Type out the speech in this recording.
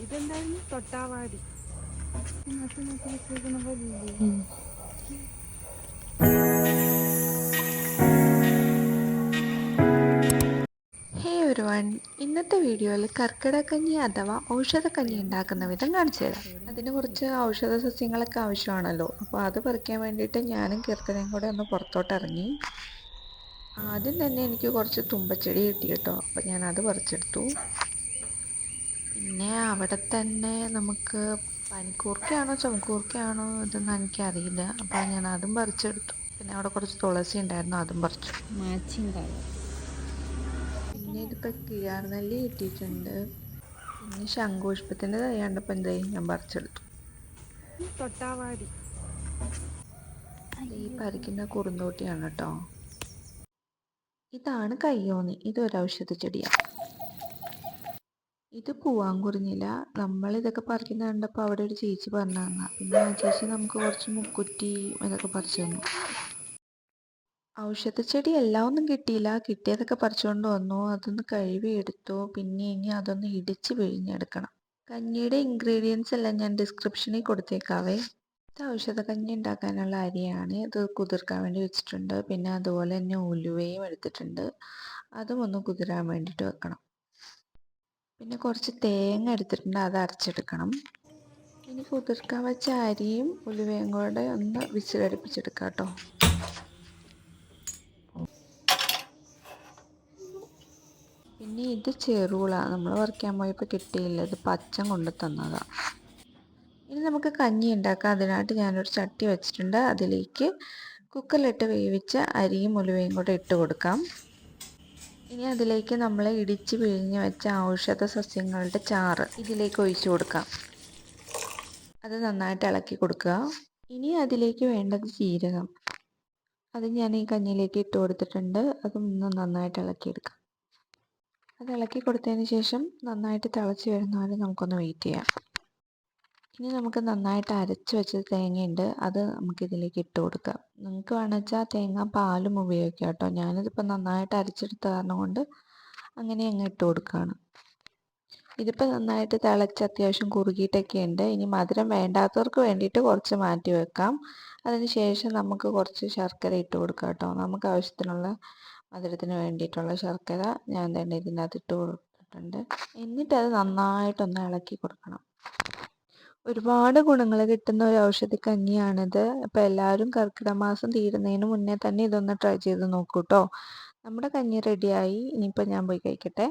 ഇതെന്തായിരുന്നു തൊട്ടാവാടി നട്ട് നട്ട് വെച്ചേക്കുന്ന പോലെ ഹേ ഒരുവൺ, ഇന്നത്തെ വീഡിയോയിൽ കർക്കിടകക്കഞ്ഞി അഥവാ ഔഷധക്കഞ്ഞി ഉണ്ടാക്കുന്ന വിധം കാണിച്ചു തരാം. അതിന് കുറച്ച് ഔഷധ സസ്യങ്ങളൊക്കെ ആവശ്യമാണല്ലോ. അപ്പോൾ അത് പറിക്കാൻ വേണ്ടിയിട്ട് ഞാനും കീർത്തനയും കൂടെ ഒന്ന് പുറത്തോട്ട് ഇറങ്ങി. ആദ്യം തന്നെ എനിക്ക് കുറച്ച് തുമ്പച്ചെടി കിട്ടി കേട്ടോ. അപ്പോൾ ഞാൻ അത് പറിച്ചെടുത്തു. പിന്നെ അവിടെ തന്നെ നമുക്ക് പനിക്കൂർക്കയാണോ ചുമക്കൂർക്കയാണോ ഇതെന്ന് എനിക്കറിയില്ല. അപ്പോൾ ഞാൻ അതും പറിച്ചെടുത്തു. പിന്നെ അവിടെ കുറച്ച് തുളസി ഉണ്ടായിരുന്നു, അതും പറിച്ചു. പിന്നെ ഇതിപ്പോൾ കിഴാർനെല്ലി കിട്ടിയിട്ടുണ്ട്. പിന്നെ ശംഖുപുഷ്പത്തിൻ്റെ തൈ കണ്ടപ്പോൾ എന്തായി ഞാൻ പറിച്ചെടുത്തു. തൊട്ടാവാടി ഈ പറിക്കുന്ന കുറുന്തോട്ടിയാണ് കേട്ടോ. ഇതാണ് കയ്യോന്നി, ഇതൊരു ഔഷധ ചെടിയാണ്. ഇത് പൂവാങ്കുറിഞ്ഞില. നമ്മളിതൊക്കെ പറിക്കുന്ന കണ്ടപ്പോൾ അവിടെ ഒരു ചേച്ചി പറഞ്ഞു തന്നാ. പിന്നെ ആ ചേച്ചി നമുക്ക് കുറച്ച് മുക്കുറ്റി ഇതൊക്കെ പറിച്ചു തന്നു. ഔഷധ ചെടി എല്ലാം ഒന്നും കിട്ടിയില്ല, കിട്ടിയതൊക്കെ പറിച്ചുകൊണ്ട് വന്നു. അതൊന്ന് കഴുകി എടുത്തു. പിന്നെ ഇനി അതൊന്ന് ഇടിച്ച് പിഴിഞ്ഞെടുക്കണം. കഞ്ഞിയുടെ ഇൻഗ്രീഡിയൻസ് എല്ലാം ഞാൻ ഡിസ്ക്രിപ്ഷനിൽ കൊടുത്തേക്കാവേ. ഇത് ഔഷധ കഞ്ഞി ഉണ്ടാക്കാനുള്ള അരിയാണ്. ഇത് കുതിർക്കാൻ വേണ്ടി വെച്ചിട്ടുണ്ട്. പിന്നെ അതുപോലെ തന്നെ ഉലുവയും എടുത്തിട്ടുണ്ട്, അതും ഒന്ന് കുതിരാൻ വേണ്ടിയിട്ട് വെക്കണം. പിന്നെ കുറച്ച് തേങ്ങ എടുത്തിട്ടുണ്ട്, അത് അരച്ചെടുക്കണം. ഇനി കുതിർക്കാൻ വെച്ച അരിയും ഉലുവയും കൂടെ ഒന്ന് വിസിലടുപ്പിച്ചെടുക്കാം കേട്ടോ. പിന്നെ ഇത് ചെറുള, നമ്മൾ പറിക്കാൻ പോയപ്പോൾ കിട്ടിയില്ല, ഇത് പച്ചൻ കൊണ്ട് തന്നതാണ്. ഇനി നമുക്ക് കഞ്ഞി ഉണ്ടാക്കാം. അതിനായിട്ട് ഞാനൊരു ചട്ടി വെച്ചിട്ടുണ്ട്. അതിലേക്ക് കുക്കറിലിട്ട് വേവിച്ച അരിയും ഉലുവയും കൂടെ ഇട്ട് കൊടുക്കാം. ഇനി അതിലേക്ക് നമ്മൾ ഇടിച്ച് പിഴിഞ്ഞ് വെച്ച ഔഷധ സസ്യങ്ങളുടെ ചാറ് ഇതിലേക്ക് ഒഴിച്ചു കൊടുക്കാം. അത് നന്നായിട്ട് ഇളക്കി കൊടുക്കുക. ഇനി അതിലേക്ക് വേണ്ടത് ജീരകം. അത് ഞാൻ ഈ കഞ്ഞിയിലേക്ക് ഇട്ട് കൊടുത്തിട്ടുണ്ട്. അതും ഒന്ന് നന്നായിട്ട് ഇളക്കിയെടുക്കാം. അത് ഇളക്കി കൊടുത്തതിന് ശേഷം നന്നായിട്ട് തിളച്ച് വരുന്നവരെ നമുക്കൊന്ന് വെയിറ്റ് ചെയ്യാം. ഇനി നമുക്ക് നന്നായിട്ട് അരച്ച് വെച്ച തേങ്ങയുണ്ട്, അത് നമുക്കിതിലേക്ക് ഇട്ട് കൊടുക്കാം. നിങ്ങൾക്ക് വേണമെന്ന് വെച്ചാൽ തേങ്ങ പാലും ഉപയോഗിക്കാം കേട്ടോ. ഞാനിതിപ്പോൾ നന്നായിട്ട് അരച്ചെടുത്ത കാരണം കൊണ്ട് അങ്ങനെ അങ്ങ് ഇട്ട് കൊടുക്കുകയാണ്. ഇതിപ്പോൾ നന്നായിട്ട് തിളച്ച് അത്യാവശ്യം കുറുകിയിട്ടൊക്കെ ഉണ്ട്. ഇനി മധുരം വേണ്ടാത്തവർക്ക് വേണ്ടിയിട്ട് കുറച്ച് മാറ്റി വെക്കാം. അതിന് ശേഷം നമുക്ക് കുറച്ച് ശർക്കര ഇട്ട് കൊടുക്കാം കേട്ടോ. നമുക്ക് ആവശ്യത്തിനുള്ള മധുരത്തിന് വേണ്ടിയിട്ടുള്ള ശർക്കര ഞാൻ തന്നെ ഇതിനകത്ത് ഇട്ട് കൊടുത്തിട്ടുണ്ട്. എന്നിട്ട് അത് നന്നായിട്ടൊന്ന് ഇളക്കി കൊടുക്കണം. ഒരുപാട് ഗുണങ്ങൾ കിട്ടുന്ന ഒരു ഔഷധക്കഞ്ഞിയാണിത്. അപ്പോൾ എല്ലാവരും കർക്കിടക മാസം തീരുന്നതിന് മുന്നേ തന്നെ ഇതൊന്ന് ട്രൈ ചെയ്ത് നോക്കൂ കേട്ടോ. നമ്മുടെ കഞ്ഞി റെഡിയായി. ഇനിയിപ്പോൾ ഞാൻ പോയി കഴിക്കട്ടെ.